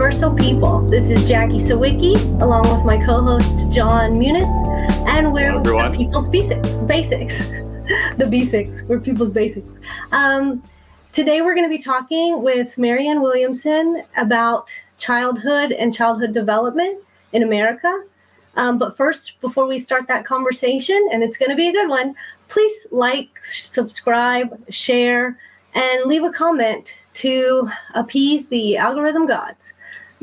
Universal People. This is Jackie Sawicki, along with my co-host John Munitz, and we're the People's Basics. The B6, we're People's Basics. Today we're going to be talking with Marianne Williamson about childhood and childhood development in America. But first, before we start that conversation, and it's going to be a good one, please like, subscribe, share, and leave a comment to appease the algorithm gods.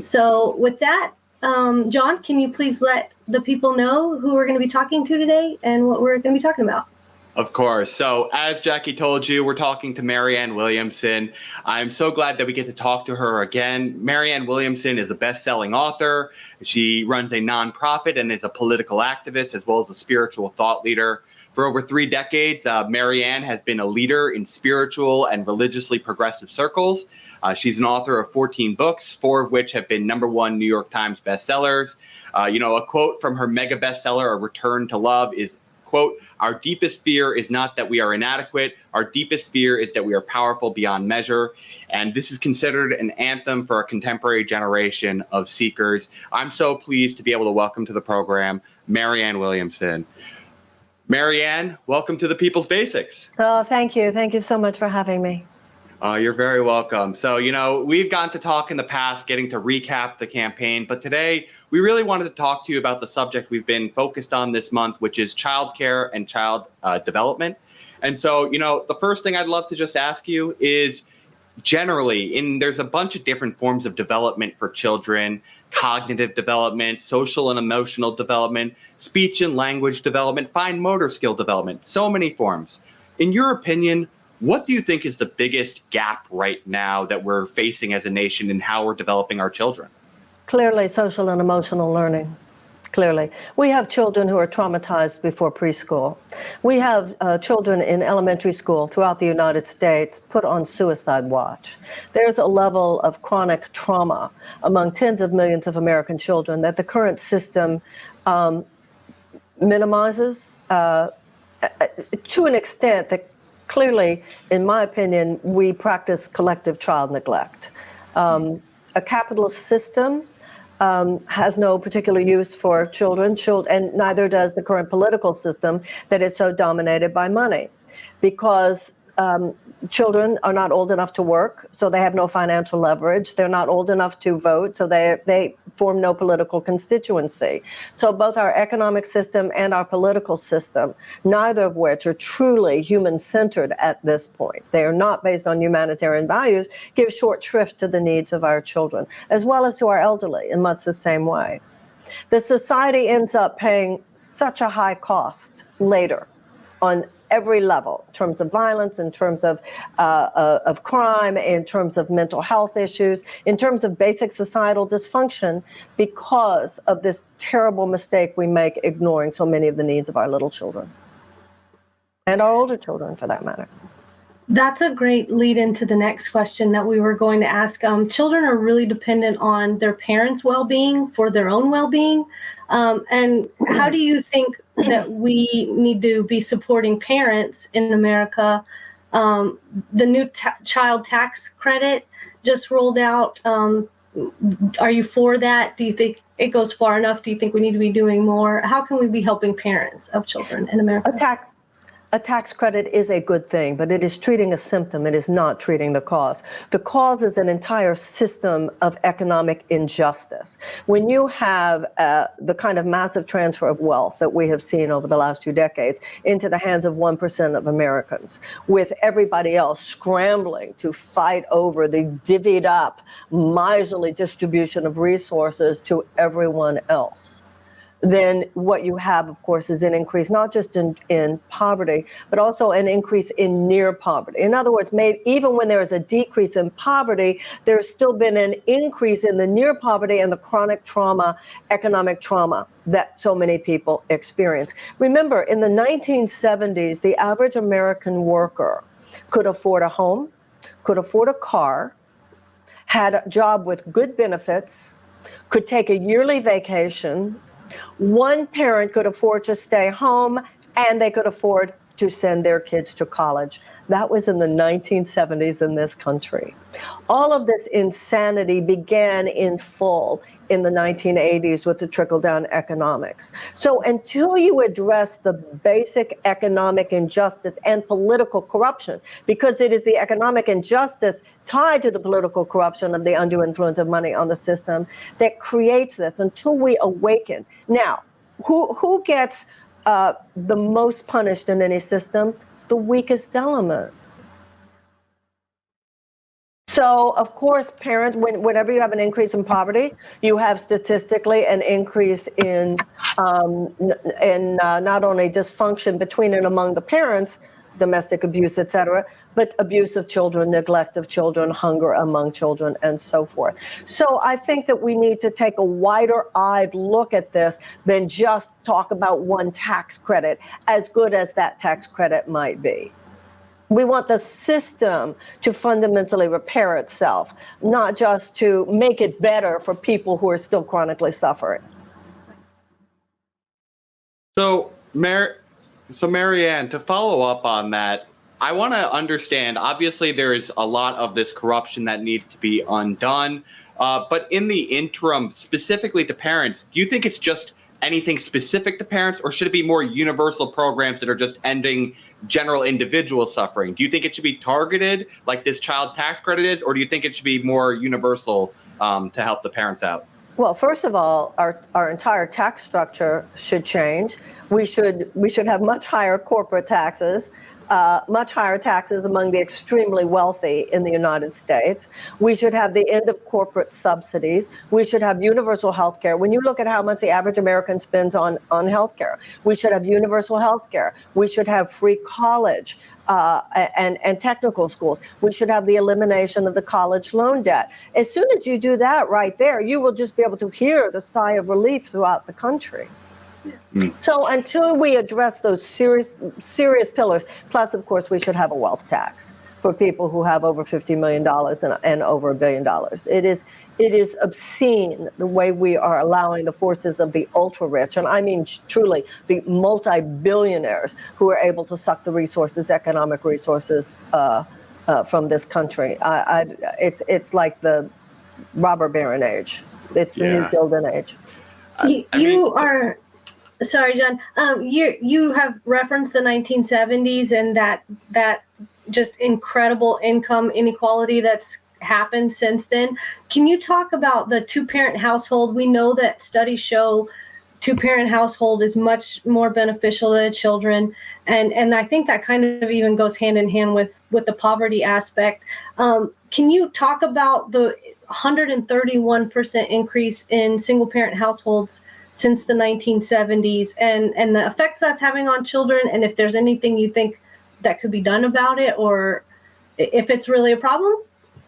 So with that, John, can you please let the people know who we're going to be talking to today and what we're going to be talking about? Of course. So as Jackie told you, we're talking to Marianne Williamson. I'm so glad that we get to talk to her again. Marianne Williamson is a best-selling author. She runs a nonprofit and is a political activist as well as a spiritual thought leader. For over 3 decades, Marianne has been a leader in spiritual and religiously progressive circles. She's an author of 14 books, 4 of which have been #1 New York Times bestsellers. A quote from her mega bestseller, A Return to Love, is, quote, "Our deepest fear is not that we are inadequate. Our deepest fear is that we are powerful beyond measure." And this is considered an anthem for a contemporary generation of seekers. I'm so pleased to be able to welcome to the program Marianne Williamson. Marianne, welcome to the People's Basics. Oh, thank you. Thank you so much for having me. You're very welcome. So, we've gotten to talk in the past, getting to recap the campaign, but today we really wanted to talk to you about the subject we've been focused on this month, which is childcare and child development. And so, the first thing I'd love to just ask you is, generally, there's a bunch of different forms of development for children: cognitive development, social and emotional development, speech and language development, fine motor skill development, so many forms. In your opinion, what do you think is the biggest gap right now that we're facing as a nation in how we're developing our children? Clearly, social and emotional learning. Clearly. We have children who are traumatized before preschool. We have children in elementary school throughout the United States put on suicide watch. There's a level of chronic trauma among tens of millions of American children that the current system minimizes to an extent that clearly, in my opinion, we practice collective child neglect. A capitalist system has no particular use for children, and neither does the current political system that is so dominated by money, because children are not old enough to work, so they have no financial leverage. They're not old enough to vote, so they form no political constituency. So both our economic system and our political system, neither of which are truly human-centered at this point, they are not based on humanitarian values, give short shrift to the needs of our children, as well as to our elderly in much the same way. The society ends up paying such a high cost later on every level, in terms of violence, in terms of crime, in terms of mental health issues, in terms of basic societal dysfunction, because of this terrible mistake we make ignoring so many of the needs of our little children, and our older children, for that matter. That's a great lead into the next question that we were going to ask. Children are really dependent on their parents' well-being for their own well-being. And how do you think that we need to be supporting parents in America? The new child tax credit just rolled out. Are you for that? Do you think it goes far enough? Do you think we need to be doing more? How can we be helping parents of children in America? A tax credit is a good thing, but it is treating a symptom. It is not treating the cause. The cause is an entire system of economic injustice. When you have the kind of massive transfer of wealth that we have seen over the last 2 decades into the hands of 1% of Americans, with everybody else scrambling to fight over the divvied up, miserly distribution of resources to everyone else, then what you have, of course, is an increase not just in poverty, but also an increase in near poverty. In other words, even when there is a decrease in poverty, there's still been an increase in the near poverty and the chronic trauma, economic trauma that so many people experience. Remember, in the 1970s, the average American worker could afford a home, could afford a car, had a job with good benefits, could take a yearly vacation. One parent could afford to stay home, and they could afford to send their kids to college. That was in the 1970s in this country. All of this insanity began in full in the 1980s with the trickle-down economics. So until you address the basic economic injustice and political corruption, because it is the economic injustice tied to the political corruption of the undue influence of money on the system that creates this, until we awaken. Now, who gets the most punished in any system? The weakest element. So, of course, parents, whenever you have an increase in poverty, you have statistically an increase in not only dysfunction between and among the parents, domestic abuse, et cetera, but abuse of children, neglect of children, hunger among children, and so forth. So I think that we need to take a wider-eyed look at this than just talk about one tax credit, as good as that tax credit might be. We want the system to fundamentally repair itself, not just to make it better for people who are still chronically suffering. So Marianne, to follow up on that, I want to understand, obviously there is a lot of this corruption that needs to be undone, but in the interim, specifically to parents, do you think it's just anything specific to parents, or should it be more universal programs that are just ending general individual suffering? Do you think it should be targeted like this child tax credit is, or do you think it should be more universal to help the parents out? Well, first of all, our entire tax structure should change. We should have much higher corporate taxes, much higher taxes among the extremely wealthy in the United States. We should have the end of corporate subsidies. We should have universal health care. When you look at how much the average American spends on health care, we should have universal health care. We should have free college and technical schools. We should have the elimination of the college loan debt. As soon as you do that right there, you will just be able to hear the sigh of relief throughout the country. So until we address those serious pillars, plus, of course, we should have a wealth tax for people who have over $50 million and over $1 billion. It is obscene the way we are allowing the forces of the ultra rich, and I mean truly the multi-billionaires who are able to suck the resources, economic resources from this country. It's like the robber baron age. It's the new golden age. Sorry, John. You have referenced the 1970s and that just incredible income inequality that's happened since then. Can you talk about the two-parent household? We know that studies show two-parent household is much more beneficial to children, and I think that kind of even goes hand in hand with the poverty aspect. Can you talk about the 131% increase in single-parent households since the 1970s and the effects that's having on children, and if there's anything you think that could be done about it, or if it's really a problem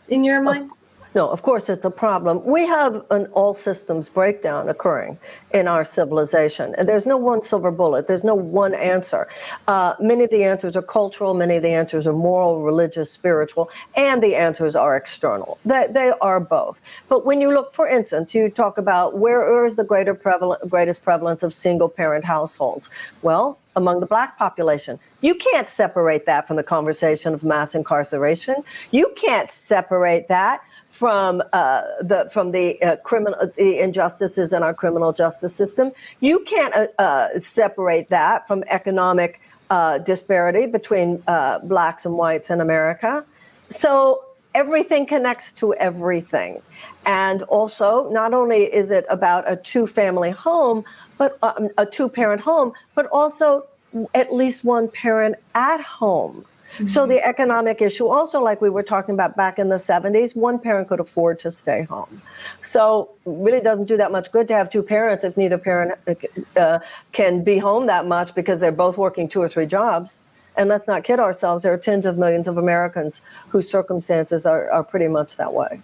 in your mind? No, of course it's a problem. We have an all systems breakdown occurring in our civilization. And there's no one silver bullet. There's no one answer. Many of the answers are cultural. Many of the answers are moral, religious, spiritual, and the answers are external. They are both. But when you look, for instance, you talk about where is the greatest prevalence of single-parent households? Well, among the Black population. You can't separate that from the conversation of mass incarceration. You can't separate that from the injustices in our criminal justice system. You can't separate that from economic disparity between Blacks and whites in America. So everything connects to everything. And also, not only is it about a two-family home, but a two-parent home, but also at least one parent at home. Mm-hmm. So the economic issue also, like we were talking about back in the 70s, one parent could afford to stay home. So it really doesn't do that much good to have two parents if neither parent can be home that much because they're both working 2 or 3 jobs. And let's not kid ourselves, there are tens of millions of Americans whose circumstances are pretty much that way.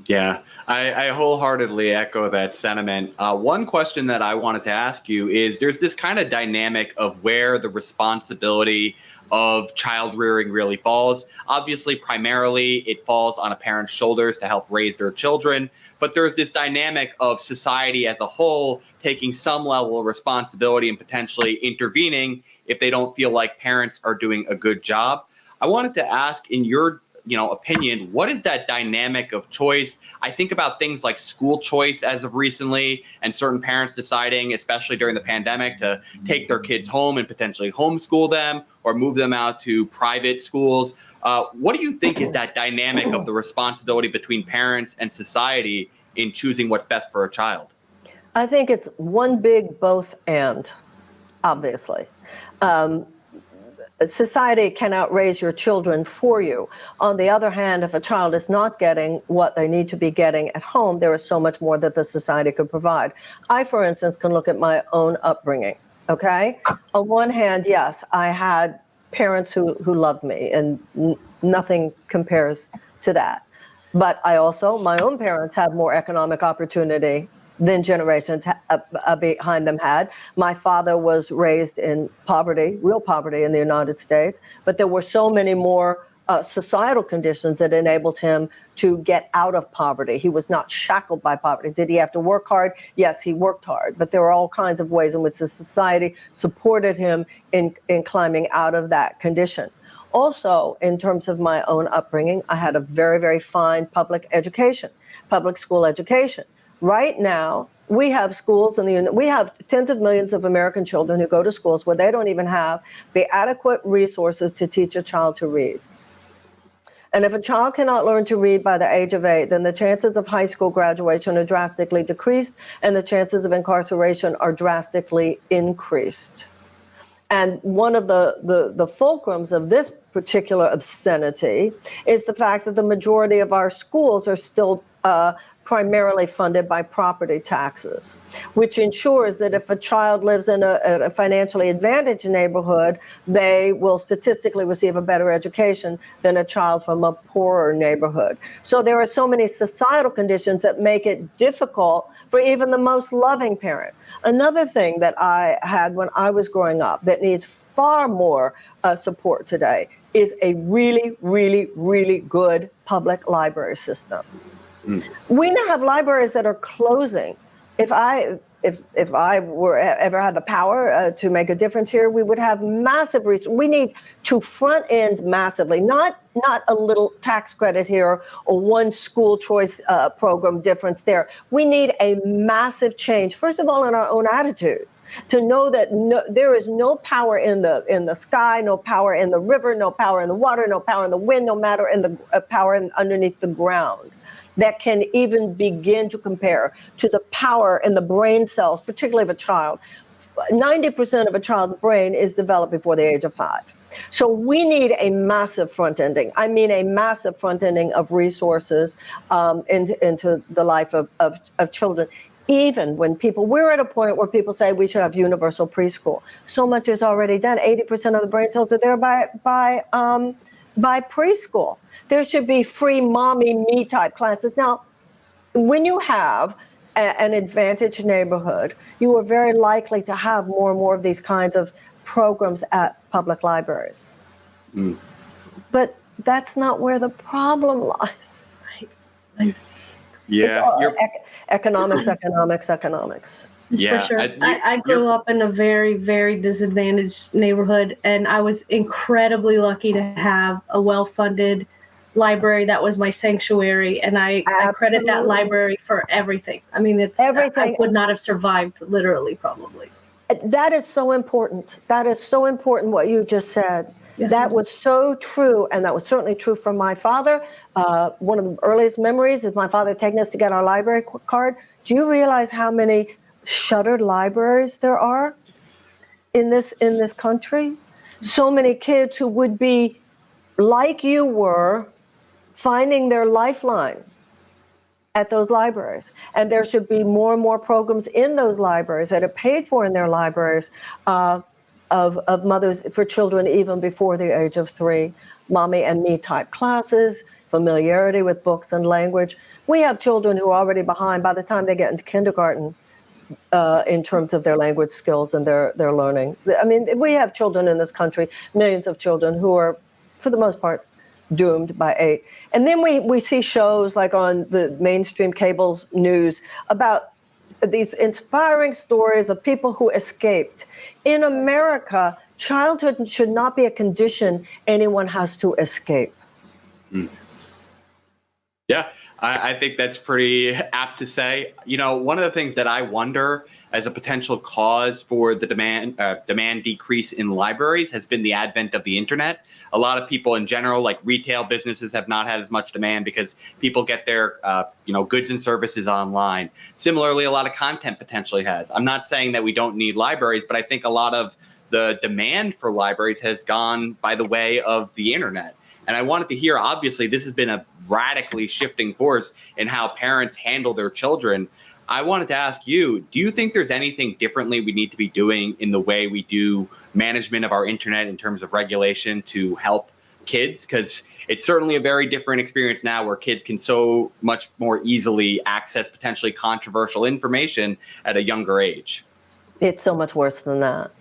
Yeah, I wholeheartedly echo that sentiment. One question that I wanted to ask you is there's this kind of dynamic of where the responsibility of child rearing really falls. Obviously, primarily it falls on a parent's shoulders to help raise their children, but there's this dynamic of society as a whole taking some level of responsibility and potentially intervening if they don't feel like parents are doing a good job. I wanted to ask, in your opinion, what is that dynamic of choice? I think about things like school choice as of recently, and certain parents deciding, especially during the pandemic, to take their kids home and potentially homeschool them or move them out to private schools. What do you think is that dynamic of the responsibility between parents and society in choosing what's best for a child? I think it's one big both and, obviously. Society cannot raise your children for you. On the other hand, if a child is not getting what they need to be getting at home, there is so much more that the society could provide. I, for instance, can look at my own upbringing, okay? On one hand, yes, I had parents who loved me, and nothing compares to that. But I also, my own parents had more economic opportunity than generations behind them had. My father was raised in poverty, real poverty in the United States, but there were so many more societal conditions that enabled him to get out of poverty. He was not shackled by poverty. Did he have to work hard? Yes, he worked hard, but there were all kinds of ways in which the society supported him in climbing out of that condition. Also, in terms of my own upbringing, I had a very, very fine public education, public school education. Right now, we have schools we have tens of millions of American children who go to schools where they don't even have the adequate resources to teach a child to read. And if a child cannot learn to read by the age of 8, then the chances of high school graduation are drastically decreased, and the chances of incarceration are drastically increased. And one of the fulcrums of this particular obscenity is the fact that the majority of our schools are still primarily funded by property taxes, which ensures that if a child lives in a financially advantaged neighborhood, they will statistically receive a better education than a child from a poorer neighborhood. So there are so many societal conditions that make it difficult for even the most loving parent. Another thing that I had when I was growing up that needs far more support today is a really, really, really good public library system. We now have libraries that are closing. If I were ever had the power to make a difference here, we would have massive reach. We need to front end massively, not a little tax credit here or one school choice program difference there. We need a massive change, first of all, in our own attitude, to know that there is no power in the sky, no power in the river, no power in the water, no power in the wind, no matter in the power underneath the ground that can even begin to compare to the power in the brain cells, particularly of a child. 90% of a child's brain is developed before the age of 5. So we need a massive front-ending. I mean a massive front-ending of resources into the life of children. Even when we're at a point where people say we should have universal preschool. So much is already done. 80% of the brain cells are there by preschool. There should be free mommy me type classes. Now, when you have an advantaged neighborhood, you are very likely to have more and more of these kinds of programs at public libraries. But that's not where the problem lies. Right? Yeah, economics. Yeah, for sure. I grew up in a very, very disadvantaged neighborhood, and I was incredibly lucky to have a well-funded library that was my sanctuary, and I credit that library for everything. I mean, it's everything. I would not have survived, literally, probably. That is so important. That is so important what you just said. Yes, that was so true, and that was certainly true for my father. One of the earliest memories is my father taking us to get our library card. Do you realize how many shuttered libraries there are in this country? So many kids who would be like you were, finding their lifeline at those libraries. And there should be more and more programs in those libraries that are paid for in their libraries of mothers for children even before the age of 3, mommy and me type classes, familiarity with books and language. We have children who are already behind by the time they get into kindergarten in terms of their language skills and their learning. I mean, we have children in this country, millions of children who are, for the most part, doomed by 8. And then we see shows like on the mainstream cable news about these inspiring stories of people who escaped. In America, childhood should not be a condition anyone has to escape. Yeah, I think that's pretty apt to say. You know, one of the things that I wonder as a potential cause for the demand decrease in libraries has been the advent of the internet. A lot of people in general, like retail businesses, have not had as much demand because people get their goods and services online. Similarly, a lot of content potentially has. I'm not saying that we don't need libraries, but I think a lot of the demand for libraries has gone by the way of the internet. And I wanted to hear, obviously, this has been a radically shifting force in how parents handle their children. I wanted to ask you, do you think there's anything differently we need to be doing in the way we do management of our internet in terms of regulation to help kids? Because it's certainly a very different experience now where kids can so much more easily access potentially controversial information at a younger age. It's so much worse than that.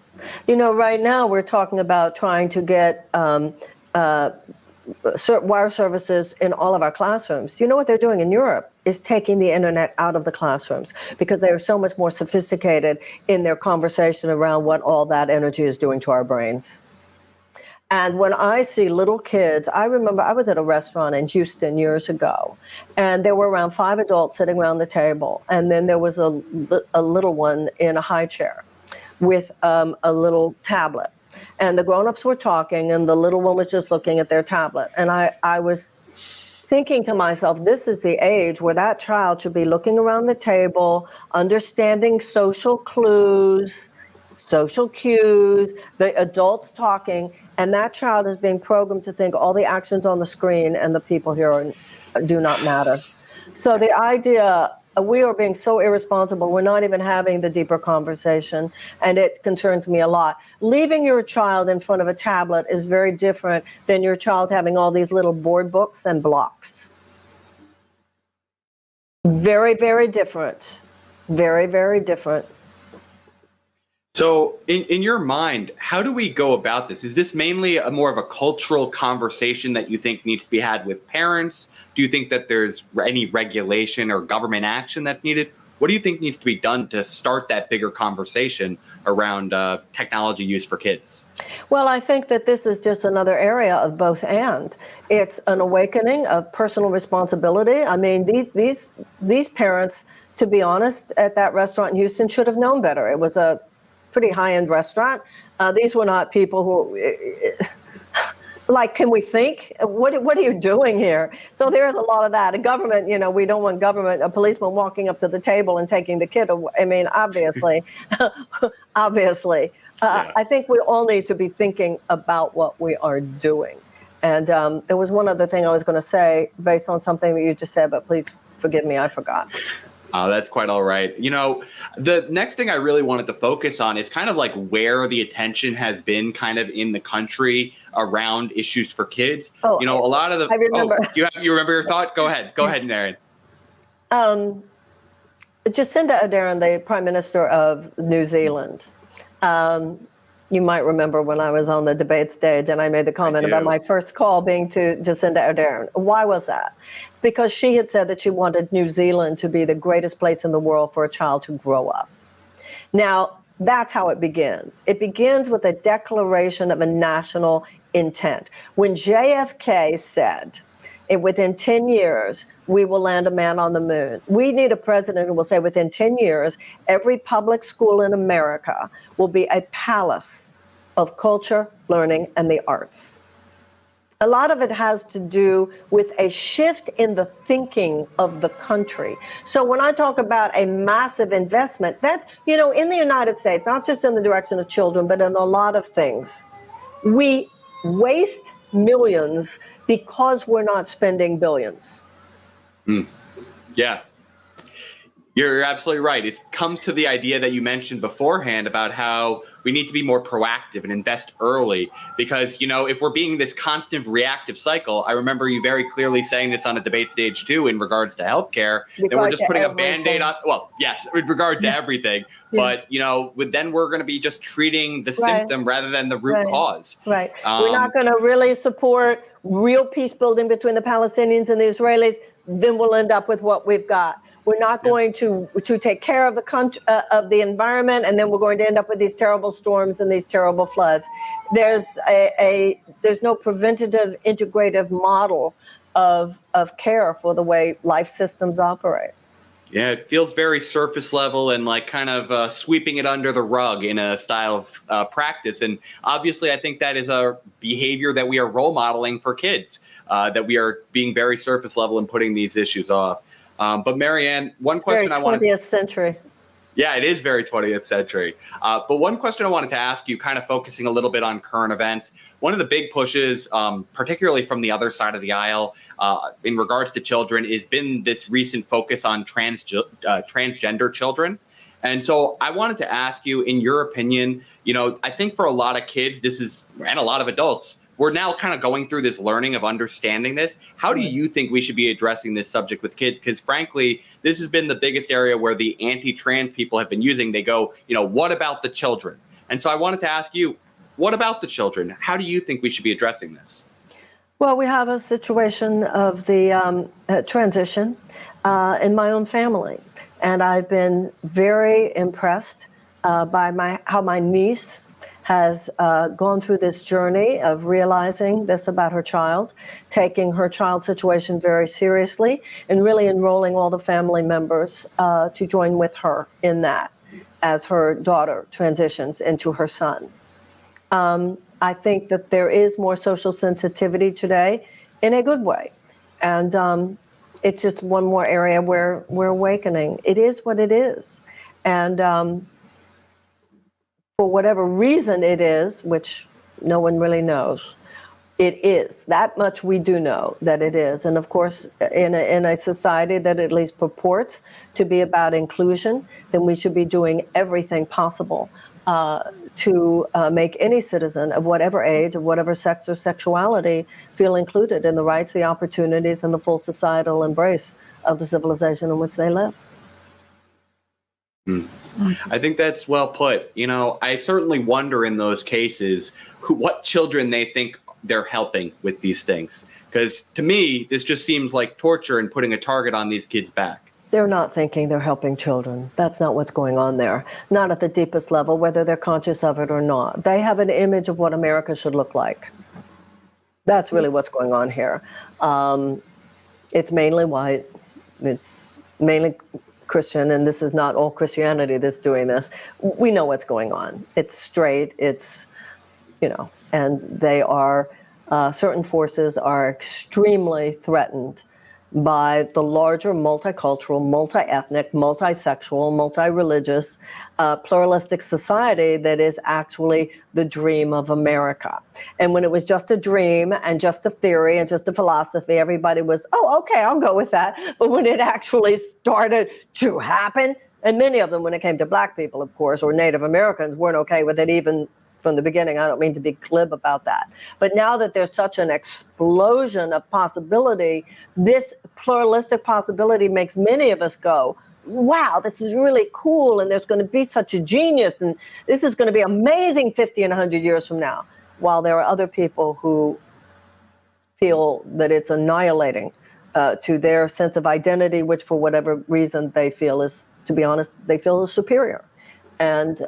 You know, right now we're talking about trying to get wire services in all of our classrooms. You know what they're doing in Europe is taking the internet out of the classrooms because they are so much more sophisticated in their conversation around what all that energy is doing to our brains. And when I see little kids, I remember I was at a restaurant in Houston years ago, and there were around 5 adults sitting around the table, and then there was a little one in a high chair with a little tablet. And the grown-ups were talking, and the little one was just looking at their tablet. And I was thinking to myself, this is the age where that child should be looking around the table, understanding social clues, social cues, the adults talking, and that child is being programmed to think all the actions on the screen and the people here do not matter. So the idea, we are being so irresponsible, we're not even having the deeper conversation, and it concerns me a lot. Leaving your child in front of a tablet is very different than your child having all these little board books and blocks. Very, very different. Very, very different. So in your mind, how do we go about this? Is this mainly more of a cultural conversation that you think needs to be had with parents? Do you think that there's any regulation or government action that's needed? What do you think needs to be done to start that bigger conversation around technology use for kids? Well, I think that this is just another area of both and. It's an awakening of personal responsibility. I mean, these parents, to be honest, at that restaurant in Houston should have known better. It was a pretty high-end restaurant. These were not people who, like, can we think? What are you doing here? So there's a lot of that. A government, you know, we don't want government, a policeman walking up to the table and taking the kid away. I mean, obviously, obviously. Yeah. I think we all need to be thinking about what we are doing. And there was one other thing I was going to say based on something that you just said, but please forgive me, I forgot. That's quite all right. You know, the next thing I really wanted to focus on is kind of like where the attention has been kind of in the country around issues for kids. Oh, you know, a lot of the. I remember. Oh, you remember your thought? Go ahead, Marianne. Jacinda Ardern, the Prime Minister of New Zealand. You might remember when I was on the debate stage and I made the comment about my first call being to Jacinda Ardern. Why was that? Because she had said that she wanted New Zealand to be the greatest place in the world for a child to grow up. Now, that's how it begins. It begins with a declaration of a national intent. When JFK said, within 10 years, we will land a man on the moon. We need a president who will say within 10 years, every public school in America will be a palace of culture, learning, and the arts. A lot of it has to do with a shift in the thinking of the country. So when I talk about a massive investment, that's, you know, in the United States, not just in the direction of children, but in a lot of things, we waste millions because we're not spending billions. Yeah. You're absolutely right. It comes to the idea that you mentioned beforehand about how we need to be more proactive and invest early because, if we're being this constant reactive cycle, I remember you very clearly saying this on a debate stage too in regards to healthcare, then we're just putting a Band-Aid on, well, yes, with regard to everything, but, then we're going to be just treating the symptom rather than the root cause. Right. We're not going to really support real peace building between the Palestinians and the Israelis, then we'll end up with what we've got. We're not going to take care of the country, of the environment, and then we're going to end up with these terrible storms and these terrible floods. There's there's no preventative, integrative model of care for the way life systems operate. Yeah, it feels very surface level and like kind of sweeping it under the rug in a style of practice. And obviously, I think that is a behavior that we are role modeling for kids, that we are being very surface level and putting these issues off. But Marianne, one question I wanted 20th century. Yeah, it is very 20th century. But one question I wanted to ask you, kind of focusing a little bit on current events, one of the big pushes, particularly from the other side of the aisle, in regards to children, has been this recent focus on transgender children. And so I wanted to ask you, in your opinion, I think for a lot of kids, and a lot of adults, we're now kind of going through this learning of understanding this. How do you think we should be addressing this subject with kids? Because frankly, this has been the biggest area where the anti-trans people have been using. They go, what about the children? And so I wanted to ask you, what about the children? How do you think we should be addressing this? Well, we have a situation of the transition in my own family. And I've been very impressed by how my niece has gone through this journey of realizing this about her child, taking her child's situation very seriously, and really enrolling all the family members to join with her in that as her daughter transitions into her son. I think that there is more social sensitivity today in a good way. And it's just one more area where we're awakening. It is what it is. And for whatever reason it is, which no one really knows, it is. That much we do know that it is. And of course, in a society that at least purports to be about inclusion, then we should be doing everything possible to make any citizen of whatever age, of whatever sex or sexuality, feel included in the rights, the opportunities, and the full societal embrace of the civilization in which they live. I think that's well put. I certainly wonder in those cases what children they think they're helping with these things. Because to me, this just seems like torture and putting a target on these kids' back. They're not thinking they're helping children. That's not what's going on there. Not at the deepest level, whether they're conscious of it or not. They have an image of what America should look like. That's really what's going on here. It's mainly white. It's mainly Christian, and this is not all Christianity that's doing this. We know what's going on. It's straight, and they are, certain forces are extremely threatened by the larger multicultural, multi-ethnic, multi-sexual, multi-religious, pluralistic society that is actually the dream of America. And when it was just a dream and just a theory and just a philosophy, everybody was, oh, okay, I'll go with that. But when it actually started to happen, and many of them, when it came to Black people, of course, or Native Americans, weren't okay with it even from the beginning. I don't mean to be glib about that. But now that there's such an explosion of possibility, this pluralistic possibility makes many of us go, wow, this is really cool, and there's going to be such a genius, and this is going to be amazing 50 and 100 years from now, while there are other people who feel that it's annihilating to their sense of identity, which for whatever reason they feel is, to be honest, they feel is superior. And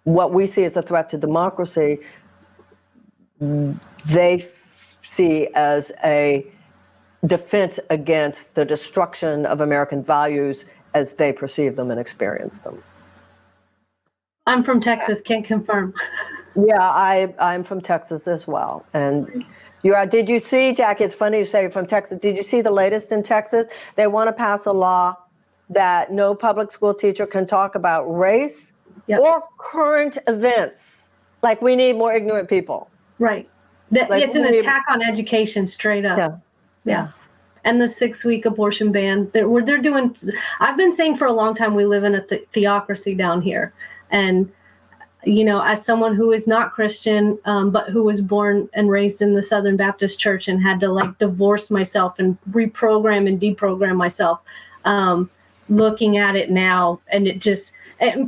what we see as a threat to democracy, they see as a defense against the destruction of American values as they perceive them and experience them. I'm from Texas, can't confirm. Yeah, I'm from Texas as well. And did you see, Jackie, it's funny you say you're from Texas. Did you see the latest in Texas? They want to pass a law that no public school teacher can talk about race or current events. Like, we need more ignorant people. Right. It's an attack on education, straight up. Yeah. and the 6-week abortion ban. They're doing. I've been saying for a long time we live in a theocracy down here, and as someone who is not Christian, but who was born and raised in the Southern Baptist Church and had to divorce myself and reprogram and deprogram myself, looking at it now, and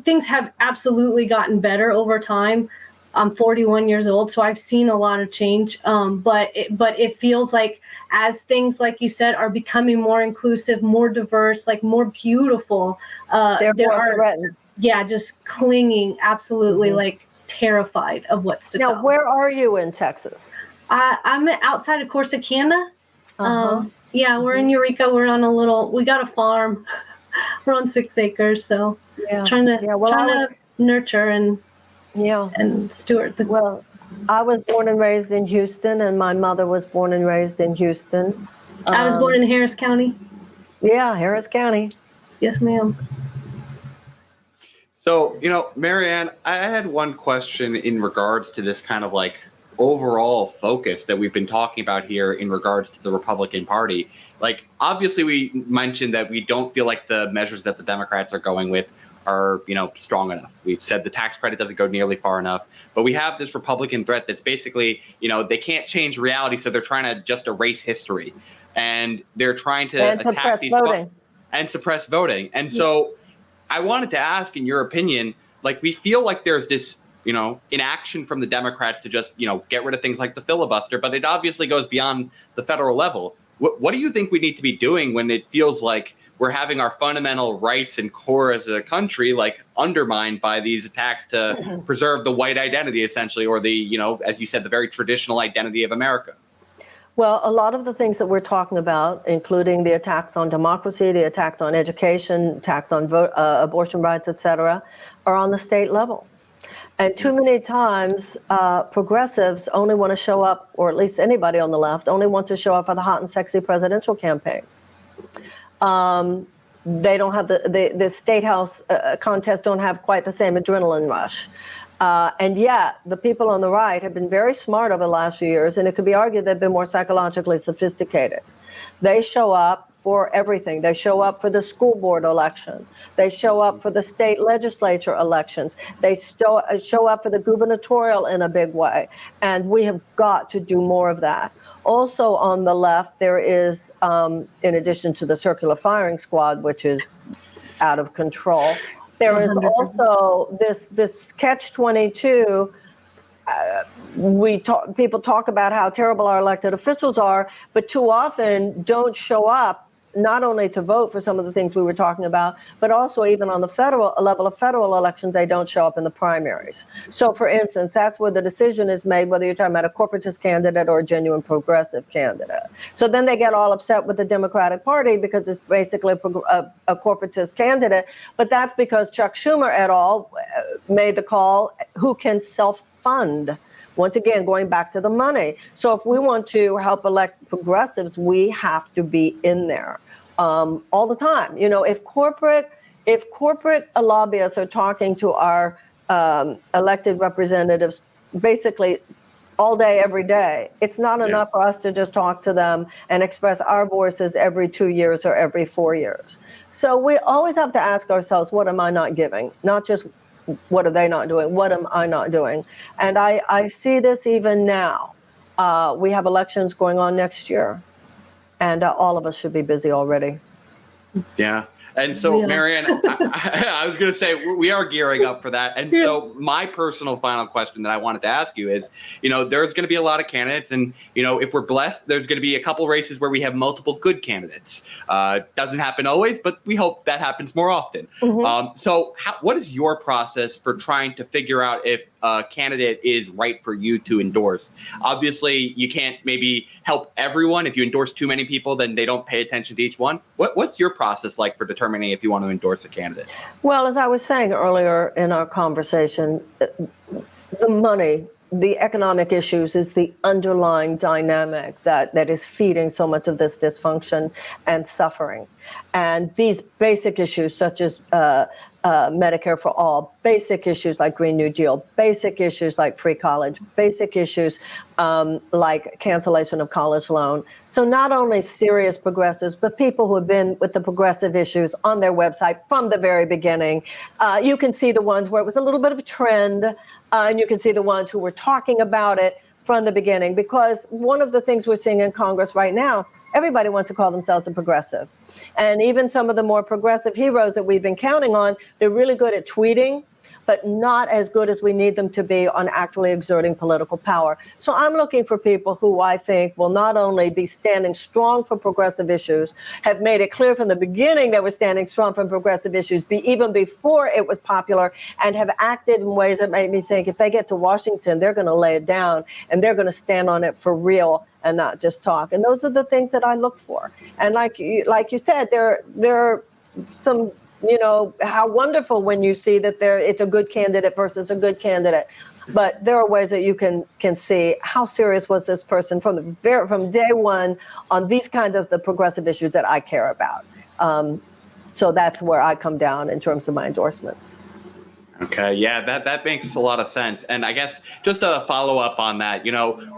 things have absolutely gotten better over time. I'm 41 years old, so I've seen a lot of change. But it feels like as things, like you said, are becoming more inclusive, more diverse, more beautiful, there are threatened. Yeah, just clinging, absolutely terrified of what's to come. Now, where are you in Texas? I'm outside of Corsicana. Yeah, we're in Eureka. We're on we got a farm. We're on 6 acres, so trying to nurture and steward the. Well, I was born and raised in Houston, and my mother was born and raised in Houston. I was born in Harris County. Yeah, Harris County. Yes, ma'am. So, Marianne, I had one question in regards to this kind of overall focus that we've been talking about here in regards to the Republican Party. Obviously, we mentioned that we don't feel like the measures that the Democrats are going with are, strong enough. We've said the tax credit doesn't go nearly far enough, but we have this Republican threat that's basically, they can't change reality, so they're trying to just erase history, and they're trying to attack these voting. And suppress voting. And so I wanted to ask, in your opinion, we feel like there's this, inaction from the Democrats to just, get rid of things like the filibuster, but it obviously goes beyond the federal level. What do you think we need to be doing when it feels like we're having our fundamental rights and core as a country undermined by these attacks to preserve the white identity, essentially, or the, as you said, the very traditional identity of America? Well, a lot of the things that we're talking about, including the attacks on democracy, the attacks on education, attacks on abortion rights, et cetera, are on the state level. And too many times, progressives only want to show up, or at least anybody on the left, only want to show up for the hot and sexy presidential campaigns. They don't have the state house contests don't have quite the same adrenaline rush. And yet the people on the right have been very smart over the last few years, and it could be argued they've been more psychologically sophisticated. They show up for everything. They show up for the school board election. They show up for the state legislature elections. They show up for the gubernatorial in a big way. And we have got to do more of that. Also on the left, there is, in addition to the circular firing squad, which is out of control, there is also this catch-22. People talk about how terrible our elected officials are, but too often don't show up not only to vote for some of the things we were talking about, but also even on the federal level of federal elections, they don't show up in the primaries. So, for instance, that's where the decision is made, whether you're talking about a corporatist candidate or a genuine progressive candidate. So then they get all upset with the Democratic Party because it's basically a corporatist candidate. But that's because Chuck Schumer et al. Made the call, who can self-fund? Once again, going back to the money. So if we want to help elect progressives, we have to be in there all the time. If corporate lobbyists are talking to our elected representatives basically all day, every day, it's not enough for us to just talk to them and express our voices every 2 years or every 4 years. So we always have to ask ourselves, what am I not giving? Not just what are they not doing? What am I not doing? And I see this even now. We have elections going on next year, and all of us should be busy already. Yeah. And so, Marianne, I was going to say, we are gearing up for that. And so my personal final question that I wanted to ask you is, there's going to be a lot of candidates. And, if we're blessed, there's going to be a couple races where we have multiple good candidates. Doesn't happen always, but we hope that happens more often. So what is your process for trying to figure out if a candidate is right for you to endorse? Obviously, you can't maybe help everyone. If you endorse too many people, then they don't pay attention to each one. What's your process like for determining if you want to endorse a candidate? Well, as I was saying earlier in our conversation, the money, the economic issues is the underlying dynamic that is feeding so much of this dysfunction and suffering. And these basic issues, such as Medicare for all, basic issues like Green New Deal, basic issues like free college, basic issues like cancellation of college loan. So not only serious progressives, but people who have been with the progressive issues on their website from the very beginning. You can see the ones where it was a little bit of a trend, and you can see the ones who were talking about it from the beginning, because one of the things we're seeing in Congress right now, everybody wants to call themselves a progressive. And even some of the more progressive heroes that we've been counting on, they're really good at tweeting, but not as good as we need them to be on actually exerting political power. So I'm looking for people who I think will not only be standing strong for progressive issues, have made it clear from the beginning that we're standing strong for progressive issues, even before it was popular, and have acted in ways that make me think if they get to Washington, they're going to lay it down and they're going to stand on it for real and not just talk. And those are the things that I look for. And like you said, there are some, how wonderful when you see that it's a good candidate versus a good candidate. But there are ways that you can see how serious was this person from day one on these kinds of the progressive issues that I care about. So that's where I come down in terms of my endorsements. Okay, yeah, that makes a lot of sense. And I guess just a follow up on that,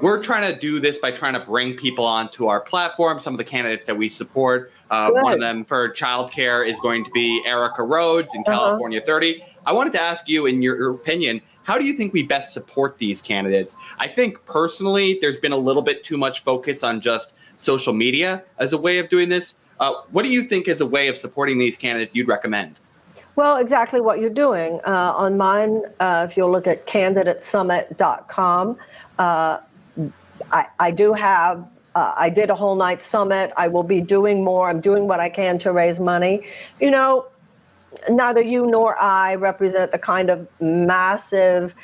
we're trying to do this by trying to bring people onto our platform, some of the candidates that we support. One of them for childcare is going to be Erica Rhodes in California 30. I wanted to ask you, in your opinion, how do you think we best support these candidates? I think personally, there's been a little bit too much focus on just social media as a way of doing this. What do you think is a way of supporting these candidates you'd recommend? Well, exactly what you're doing. On mine, if you'll look at candidatesummit.com, I do have, I did a whole night summit. I will be doing more. I'm doing what I can to raise money. Neither you nor I represent the kind of massive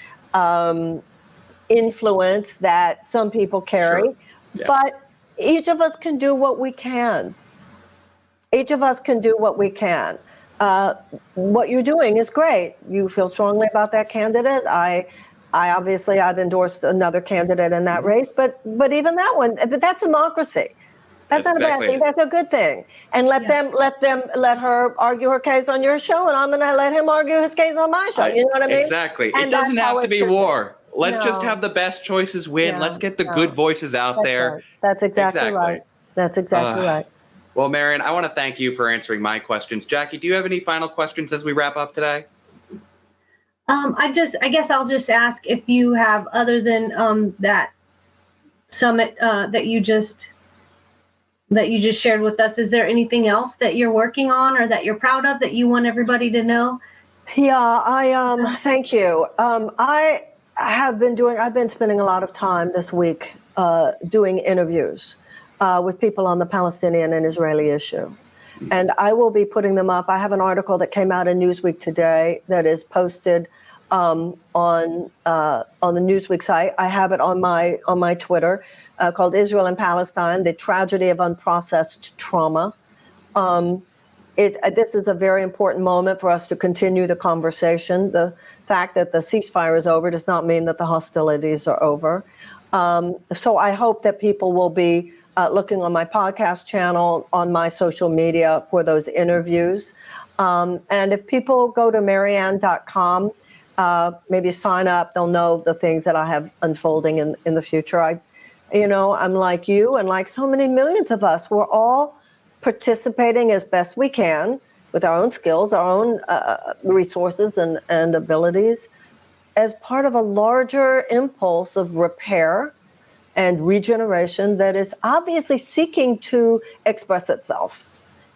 influence that some people carry. Sure. Yeah. But each of us can do what we can. Each of us can do what we can. What you're doing is great. You feel strongly about that candidate. I obviously I've endorsed another candidate in that race, but even that one, that's democracy. That's not exactly a bad thing. That's a good thing. And let her argue her case on your show, and I'm going to let him argue his case on my show. You know what I mean? Exactly. And it doesn't have to be war. Let's just have the best choices win. Yeah, let's get the good voices out there. Right. That's exactly right. That's exactly right. Well, Marianne, I want to thank you for answering my questions. Jackie, do you have any final questions as we wrap up today? I guess I'll just ask if you have, other than that summit that you just shared with us, is there anything else that you're working on or that you're proud of that you want everybody to know? Yeah, thank you. I've been spending a lot of time this week doing interviews with people on the Palestinian and Israeli issue. And I will be putting them up. I have an article that came out in Newsweek today that is posted on the Newsweek site. I have it on my Twitter called Israel and Palestine, the Tragedy of Unprocessed Trauma. This is a very important moment for us to continue the conversation. The fact that the ceasefire is over does not mean that the hostilities are over. So I hope that people will be looking on my podcast channel, on my social media for those interviews. And if people go to Marianne.com, maybe sign up, they'll know the things that I have unfolding in the future. I'm like you and like so many millions of us. We're all participating as best we can with our own skills, our own resources and abilities as part of a larger impulse of repair and regeneration that is obviously seeking to express itself.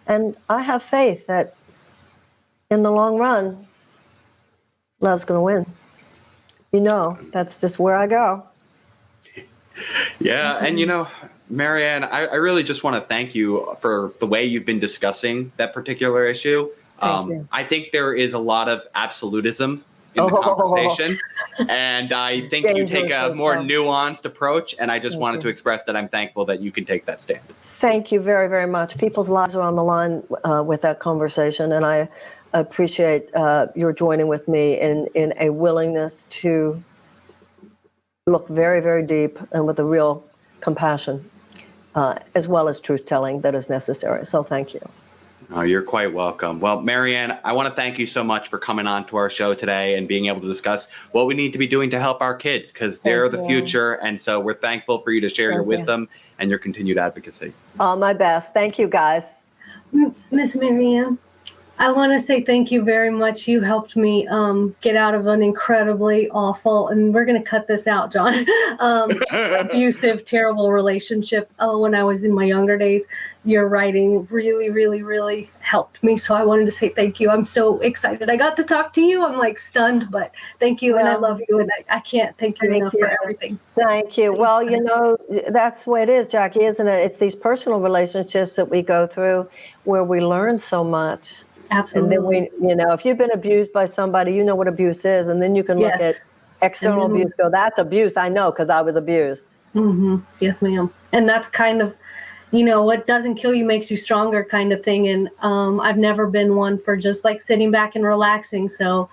And I have faith that in the long run, love's going to win. That's just where I go. Yeah, and Marianne, I really just want to thank you for the way you've been discussing that particular issue. I think there is a lot of absolutism in the conversation, and I think you take a more nuanced approach, and I just wanted to express that I'm thankful that you can take that stand. Thank you very, very much. People's lives are on the line with that conversation, and I appreciate your joining with me in a willingness to look very, very deep and with a real compassion, as well as truth-telling that is necessary. So thank you. Oh, you're quite welcome. Well, Marianne, I want to thank you so much for coming on to our show today and being able to discuss what we need to be doing to help our kids, because they're the future. And so we're thankful for you to share your wisdom and your continued advocacy. All my best. Thank you, guys. Miss Marianne, I want to say thank you very much. You helped me get out of an incredibly awful, and we're going to cut this out, John, abusive, terrible relationship when I was in my younger days. Your writing really, really, really helped me. So I wanted to say thank you. I'm so excited. I got to talk to you. I'm like stunned, but thank you. And I love you. And I can't thank you enough for everything. Thank you. Well, you know, that's what it is, Jackie, isn't it? It's these personal relationships that we go through where we learn so much. Absolutely. And then we, you know, if you've been abused by somebody, you know what abuse is. And then you can look at external abuse, go, that's abuse. I know, because I was abused. Mm-hmm. Yes, ma'am. And that's kind of, you know, what doesn't kill you makes you stronger kind of thing. And I've never been one for just like sitting back and relaxing. So,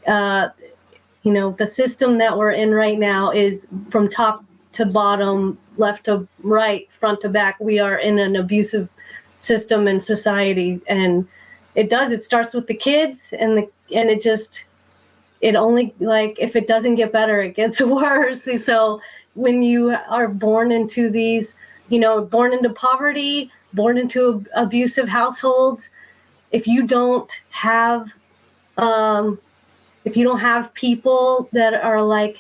you know, the system that we're in right now is from top to bottom, left to right, front to back. We are in an abusive system and society. And it starts with the kids and it only, like, if it doesn't get better, it gets worse. So when you are born into these, you know, born into poverty, born into abusive households, if you don't have people that are like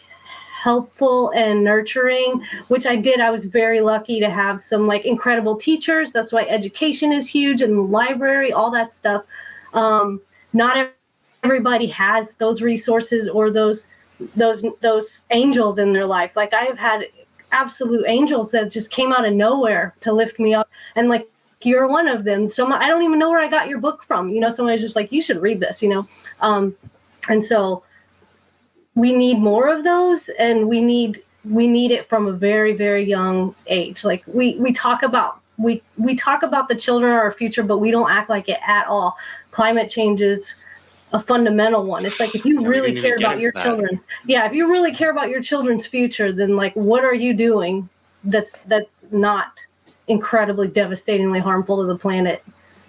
helpful and nurturing, which I did. I was very lucky to have some like incredible teachers. That's why education is huge, and the library, all that stuff. Not everybody has those resources or those angels in their life. Like I have had absolute angels that just came out of nowhere to lift me up, and like you're one of them. I don't even know where I got your book from. You know, someone was just like, you should read this. You know, and so we need more of those, and we need it from a very, very young age. Like we talk about the children are our future, but we don't act like it at all. Climate change is a fundamental one. It's like, if you really care about your children's, if you really care about your children's future, then like, what are you doing that's not incredibly devastatingly harmful to the planet?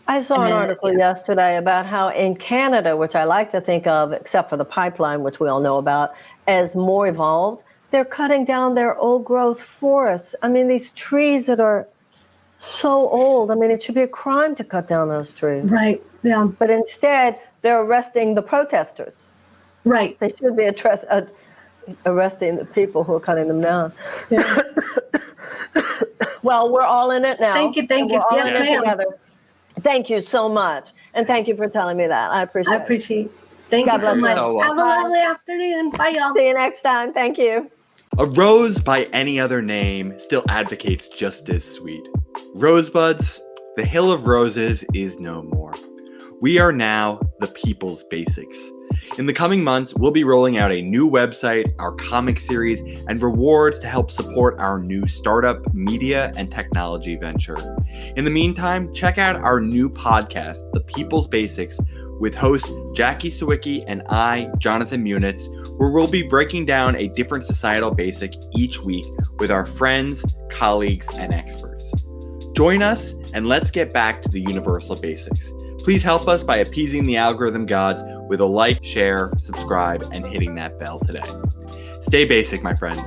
I saw an article yesterday about how in Canada, which I like to think of, except for the pipeline, which we all know about, as more evolved, they're cutting down their old growth forests. I mean, these trees that are so old. I mean, it should be a crime to cut down those trees. Right, yeah. But instead, they're arresting the protesters. Right. They should be arresting the people who are cutting them down. Yeah. Well, we're all in it now. Thank you. Yes, ma'am. Thank you so much. And thank you for telling me that. I appreciate it. Thank you so much. Have a lovely afternoon. Bye, y'all. See you next time. Thank you. A rose by any other name still advocates just as sweet. Rosebuds, the Hill of Roses is no more. We are now the People's Basics. In the coming months, we'll be rolling out a new website, our comic series, and rewards to help support our new startup, media, and technology venture. In the meantime, check out our new podcast, The People's Basics, with hosts Jackie Sawicki and I, Jonathan Munitz, where we'll be breaking down a different societal basic each week with our friends, colleagues, and experts. Join us, and let's get back to the universal basics. Please help us by appeasing the algorithm gods with a like, share, subscribe, and hitting that bell today. Stay basic, my friends.